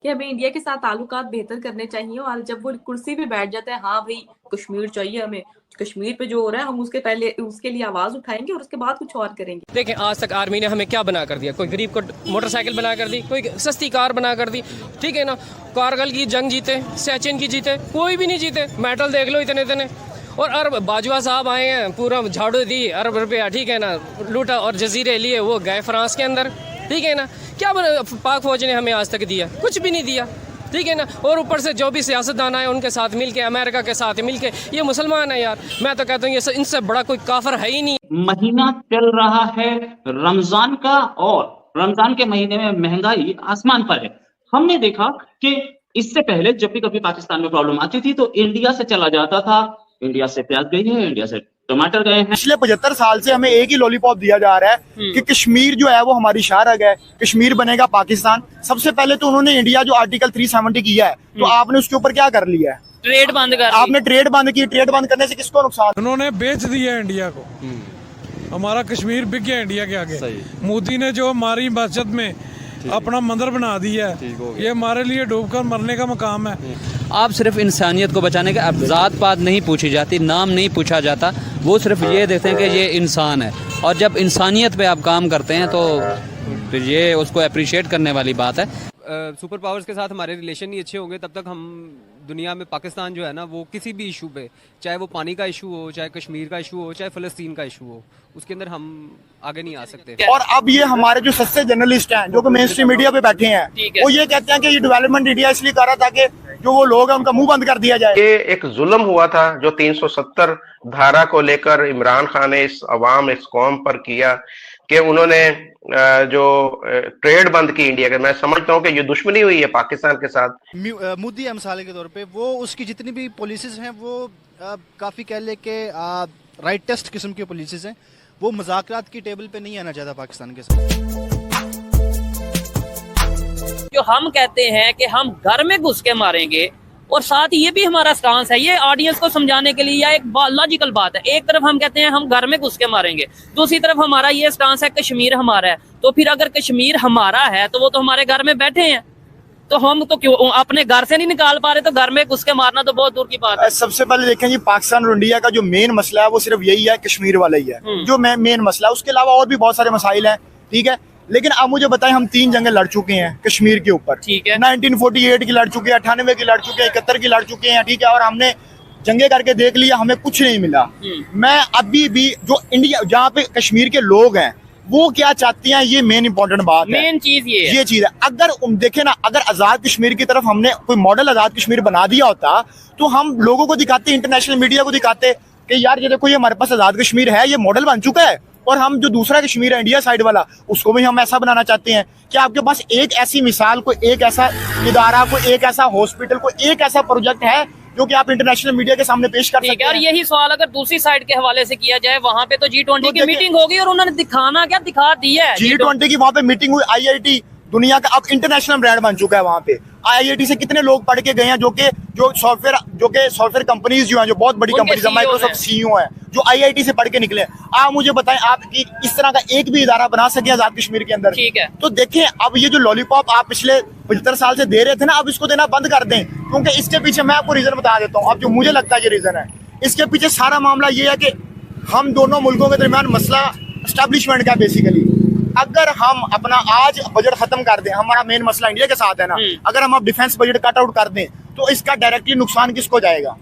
कि हमें इंडिया के साथ ताल्लुकात बेहतर करने चाहिए और जब वो कुर्सी पे बैठ जाते हैं, हाँ भाई कश्मीर चाहिए हमें, कश्मीर पे जो हो रहा है हम उसके पहले उसके लिए आवाज उठाएंगे और उसके बाद कुछ और करेंगे। देखें आज तक आर्मी ने हमें क्या बना कर दिया, कोई गरीब को मोटरसाइकिल बना कर दी, कोई सस्ती कार बना कर दी, ठीक है ना। कारगिल की जंग जीते, सचिन की जीते, कोई भी नहीं जीते। मेडल देख लो इतने इतने। और अरब बाजवा साहब आए हैं, पूरा झाड़ू दी, अरब रुपया, ठीक है ना, लूटा और जजीरे लिए, वो गए फ्रांस के अंदर, ठीक है ना। क्या पाक फौज ने हमें आज तक दिया? कुछ भी नहीं दिया, ठीक है ना। और ऊपर से जो भी सियासतदान आए उनके साथ मिलके, अमेरिका के साथ मिलके, ये मुसलमान है यार। मैं तो कहता हूँ ये इनसे बड़ा कोई काफिर है ही नहीं। महीना चल रहा है रमजान का और रमजान के महीने में महंगाई आसमान पर है। हमने देखा कि इससे पहले जब भी कभी पाकिस्तान में प्रॉब्लम आती थी तो इंडिया से चला जाता था, इंडिया से प्याज गई है, इंडिया से टमाटर गए हैं। पिछले 75 साल से हमें एक ही लॉलीपॉप दिया जा रहा है कि कश्मीर जो है वो हमारी शारग है, कश्मीर बनेगा पाकिस्तान। सबसे पहले तो उन्होंने इंडिया जो आर्टिकल 370 किया है, तो आपने उसके ऊपर क्या कर लिया है? ट्रेड बंद कर, आपने ट्रेड बंद की। ट्रेड बंद करने से किसको नुकसान? उन्होंने बेच दिया इंडिया को। हमारा कश्मीर बिक गया इंडिया के आगे। मोदी ने जो हमारी बचत में अपना मंदिर बना दिया है, ये हमारे लिए डूबकर मरने का मकाम है। आप सिर्फ इंसानियत को बचाने का, अब जात पात नहीं पूछी जाती, नाम नहीं पूछा जाता, वो सिर्फ ये देखते हैं कि ये इंसान है। और जब इंसानियत पे आप काम करते हैं तो फिर ये उसको अप्रिशिएट करने वाली बात है। सुपर पावर्स के साथ हमारे रिलेशन नहीं अच्छे होंगे तब तक हम दुनिया में पाकिस्तान जो है ना, वो किसी भी इशू पे, चाहे वो पानी का इशू हो, चाहे कश्मीर का इशू हो, चाहे फ़लस्तीन का इशू हो, उसके अंदर हम आगे नहीं आ सकते। और अब ये हमारे जो सस्ते जर्नलिस्ट हैं जो कि मेन स्ट्रीम मीडिया पे बैठे हैं, वो ये कहते हैं कि ये डेवलपमेंट इंडिया इसलिए कर रहा था कि जो वो लोग हैं उनका मुंह बंद कर दिया जाए। ये एक जुल्म हुआ था जो 370 धारा को लेकर इमरान खान ने इस अवाम, इस कौम पर किया कि उन्होंने जो ट्रेड बंद की इंडिया के। मैं समझता हूँ कि ये दुश्मनी हुई है पाकिस्तान के साथ। मोदी है मिसाल के तौर पे, वो उसकी जितनी भी पॉलिसीज हैं वो काफी कह ले के राइट टेस्ट किस्म की पॉलिसीज हैं। वो मुज़ाकरात की टेबल पे नहीं आना चाहता पाकिस्तान के साथ। जो हम कहते हैं कि हम घर में घुस के मारेंगे, और साथ ये भी हमारा स्टांस है, ये ऑडियंस को समझाने के लिए या एक लॉजिकल बात है। एक तरफ हम कहते हैं हम घर में घुस के मारेंगे, दूसरी तरफ हमारा ये स्टांस है कश्मीर हमारा है। तो फिर अगर कश्मीर हमारा है तो वो तो हमारे घर में बैठे हैं, तो हम तो क्यों अपने घर से नहीं निकाल पा रहे? तो घर में घुस के मारना तो बहुत दूर की बात है। सबसे पहले देखें जी, पाकिस्तान और इंडिया का जो मेन मसला है वो सिर्फ यही है, कश्मीर वाला ही है जो मेन मसला है। उसके अलावा और भी बहुत सारे मसाइल हैं, ठीक है। लेकिन अब मुझे बताएं, हम 3 जंगें लड़ चुके हैं कश्मीर के ऊपर, ठीक है। 1948 की लड़ चुके हैं, 98 की लड़ चुके हैं, 71 की लड़ चुके हैं, ठीक है। और हमने जंगे करके देख लिया, हमें कुछ नहीं मिला। मैं अभी भी जो इंडिया, जहाँ पे कश्मीर के लोग हैं वो क्या चाहते हैं, ये मेन इंपॉर्टेंट बात है। मेन चीज ये चीज है। अगर देखे ना, अगर आजाद कश्मीर की तरफ हमने कोई मॉडल आजाद कश्मीर बना दिया होता तो हम लोगों को दिखाते, इंटरनेशनल मीडिया को दिखाते कि यार ये देखो, ये हमारे पास आजाद कश्मीर है, ये मॉडल बन चुका है। और हम जो दूसरा कश्मीर है इंडिया साइड वाला, उसको भी हम ऐसा बनाना चाहते हैं कि आपके पास एक ऐसी मिसाल, कोई एक ऐसा इदारा, कोई एक ऐसा हॉस्पिटल, कोई एक ऐसा प्रोजेक्ट है जो कि आप इंटरनेशनल मीडिया के सामने पेश कर सकते हैं। और यही सवाल अगर दूसरी साइड के हवाले से किया जाए, वहाँ पे तो G20 की मीटिंग होगी और उन्होंने दिखाना क्या, दिखा दिया है। G20 की वहाँ पे मीटिंग हुई, IIT दुनिया का अब इंटरनेशनल ब्रांड बन चुका है। वहाँ पे IIT से कितने लोग पढ़ के गए हैं जो सॉफ्टवेयर कंपनीज जो हैं, जो बहुत बड़ी कंपनीज है, माइक्रोसॉफ्ट CEO हैं, जो IIT से पढ़ के निकले। आप मुझे बताएं, आप इस तरह का एक भी इदारा बना सके आजाद कश्मीर के अंदर? ठीक है। तो देखें, अब ये जो लॉलीपॉप आप पिछले 75 साल से दे रहे थे ना, अब इसको देना बंद कर दें, क्योंकि इसके पीछे मैं आपको रीजन बता देता हूँ। अब जो मुझे लगता है ये रीजन है, इसके पीछे सारा मामला ये है कि हम दोनों मुल्कों के दरमियान मसला एस्टेब्लिशमेंट का। बेसिकली अगर हम अपना आज बजट खत्म कर दें, हमारा मेन मसला इंडिया के साथ है ना, अगर हम अब डिफेंस बजट कट आउट कर दें तो इसका डायरेक्टली नुकसान किसको जाएगा?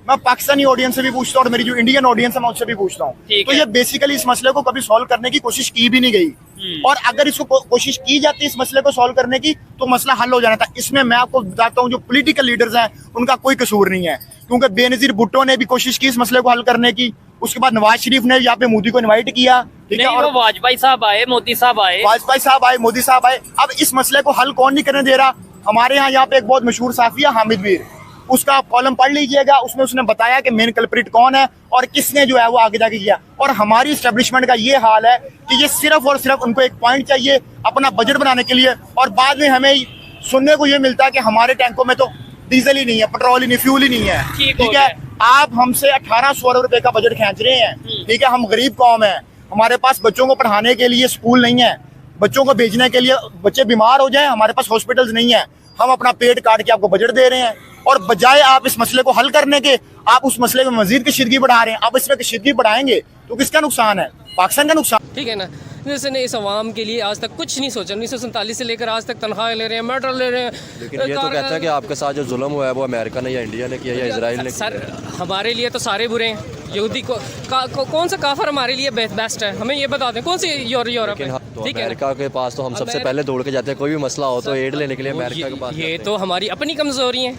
मैं पाकिस्तानी ऑडियंस से भी पूछता हूँ और मेरी जो इंडियन ऑडियंस है मैं उससे भी पूछता हूँ। तो ये बेसिकली इस मसले को कभी सॉल्व करने की कोशिश की भी नहीं गई, और अगर इसको कोशिश की जाती इस मसले को सॉल्व करने की तो मसला हल हो जाना था। इसमें मैं आपको बताता हूँ, जो पॉलिटिकल लीडर्स हैं उनका कोई कसूर नहीं है, क्योंकि बेनजीर भुट्टो ने भी कोशिश की इस मसले को हल करने की। उसके बाद नवाज शरीफ ने यहाँ पे मोदी को इनवाइट किया, ठीक है, और वाजपेयी साहब आए, मोदी साहब आए, मोदी साहब आए। अब इस मसले को हल कौन नहीं करने दे रहा? हमारे यहाँ पे एक बहुत मशहूर साफी है हामिद मीर, उसका आप कॉलम पढ़ लीजिएगा, उसमें उसने बताया कि मेन कल्प्रिट कौन है और किसने जो है वो आगे जाके किया। और हमारी एस्टेब्लिशमेंट का ये हाल है कि ये सिर्फ और सिर्फ उनको एक पॉइंट चाहिए अपना बजट बनाने के लिए, और बाद में हमें सुनने को ये मिलता है कि हमारे टैंकों में तो डीजल ही नहीं है, पेट्रोल ही नहीं, फ्यूल ही नहीं है, ठीक है। आप हमसे 1800 अरब रुपए का बजट खींच रहे हैं, ठीक है। हम गरीब कौम है, हमारे पास बच्चों को पढ़ाने के लिए स्कूल नहीं है, बच्चों को भेजने के लिए, बच्चे बीमार हो जाए हमारे पास हॉस्पिटल्स नहीं है। हम अपना पेट काट के आपको बजट दे रहे हैं, और बजाय आप इस मसले को हल करने के आप उस मसले में मजीद कशीदगी बढ़ा रहे हैं। आप इसमें कशीदगी बढ़ाएंगे तो किसका नुकसान है? पाकिस्तान का नुकसान। ठीक है ना, जैसे ने इस अवाम के लिए आज तक कुछ नहीं सोचा। 1947 से लेकर आज तक तनख्वाह ले रहे हैं, मेडल ले रहे हैं। लेकिन ये तो कहता है कि आपके साथ जो जुल्म हुआ है वो अमेरिका ने या इंडिया ने किया या इजराइल ने सर हमारे लिए तो सारे बुरे हैं। यहूदी कौन सा काफर हमारे लिए बेस्ट है, हमें ये बता दें। कौन सी यूरोप है? तो ठीक है, अमेरिका के पास तो हम सबसे पहले दौड़ के जाते हैं, कोई भी मसला हो तो एड लेने के लिए अमेरिका के पास। ये तो हमारी अपनी कमजोरी है,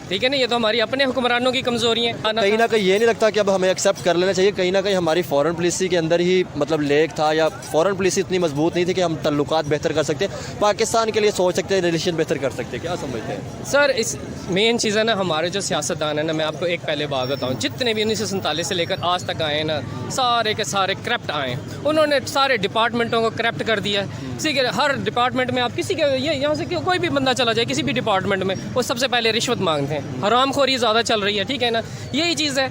ठीक है ना, ये तो हमारी अपने हुक्मरानों की कमजोरी है। कहीं ना कहीं ये नहीं लगता कि अब हमें एक्सेप्ट कर लेना चाहिए? कहीं ना कहीं हमारी फॉरेन पॉलिसी के अंदर ही मतलब लेक था, या फॉरेन पॉलिसी इतनी मजबूत नहीं थी कि हम तल्लुकात बेहतर कर सकते, पाकिस्तान के लिए सोच सकते हैं, रिलेशन बेहतर कर सकते हैं? क्या समझते हैं सर? इस मेन चीज़ है ना, हमारे जो सियासतदान है ना, मैं आपको एक पहले बात बताऊँ, जितने भी 1947 से लेकर आज तक आए ना, सारे के सारे करप्ट आए। उन्होंने सारे डिपार्टमेंटों को करप्ट कर दिया है। ठीक है, हर डिपार्टमेंट में आप किसी के ये यहाँ से कोई भी बंदा चला जाए किसी भी डिपार्टमेंट में, वो सबसे पहले रिश्वत मांगते हैं। हरामखोरी ज़्यादा चल रही है, ठीक है ना, यही चीज़ है।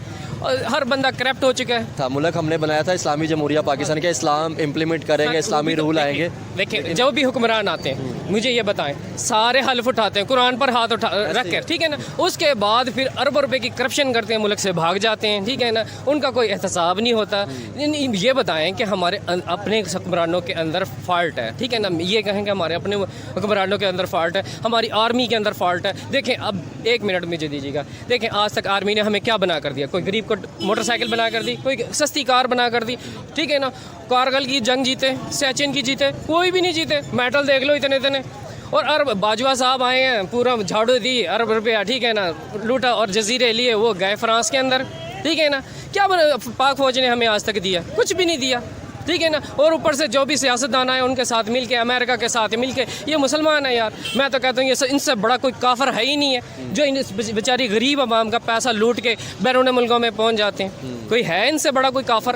हर बंदा करप्ट हो चुका है। था मुल्क हमने बनाया था इस्लामी जमहूरिया पाकिस्तान के, इस्लाम इम्प्लीमेंट करेंगे, इस्लामी रूल आएंगे। देखिए जो भी हुक्मरान आते हैं मुझे ये बताएं, सारे हल्फ उठाते हैं, कुरान पर हाथ उठा रख कर, ठीक है ना, उसके बाद फिर अरबों रुपए की करप्शन करते हैं, मुल्क से भाग जाते हैं, ठीक है ना, उनका कोई एहतसाब नहीं होता। ये बताएं कि हमारे अपने हुक्मरानों के अंदर फॉल्ट है, ठीक है ना, ये कहें कि हमारे अपने हुक्मरानों के अंदर फॉल्ट है, हमारी आर्मी के अंदर फॉल्ट है। देखें, अब 1 मिनट मुझे दीजिएगा, देखें आज तक आर्मी ने हमें क्या बना कर दिया? कोई गरीब को मोटरसाइकिल बना कर दी, कोई सस्ती कार बना कर दी, ठीक है ना, कारगिल की जंग जीते, सचिन की जीते, कोई भी नहीं जीते। मेडल देख लो इतने इतने। और अरब बाजवा साहब आए हैं, पूरा झाड़ू दी, अरब रुपया, ठीक है ना, लूटा और जजीरे लिए, वो गए फ्रांस के अंदर, ठीक है ना। क्या पाक फौज ने हमें आज तक दिया? कुछ भी नहीं दिया, ठीक है ना। और ऊपर से जो भी सियासतदान आए उनके साथ मिल के, अमेरिका के साथ मिल के, ये मुसलमान है यार। मैं तो कहता हूँ ये इनसे बड़ा कोई काफर है ही नहीं है, जो इन बेचारी गरीब आवाम का पैसा लूट के बैरून मुल्कों में पहुँच जाते हैं। कोई है इनसे बड़ा कोई काफर?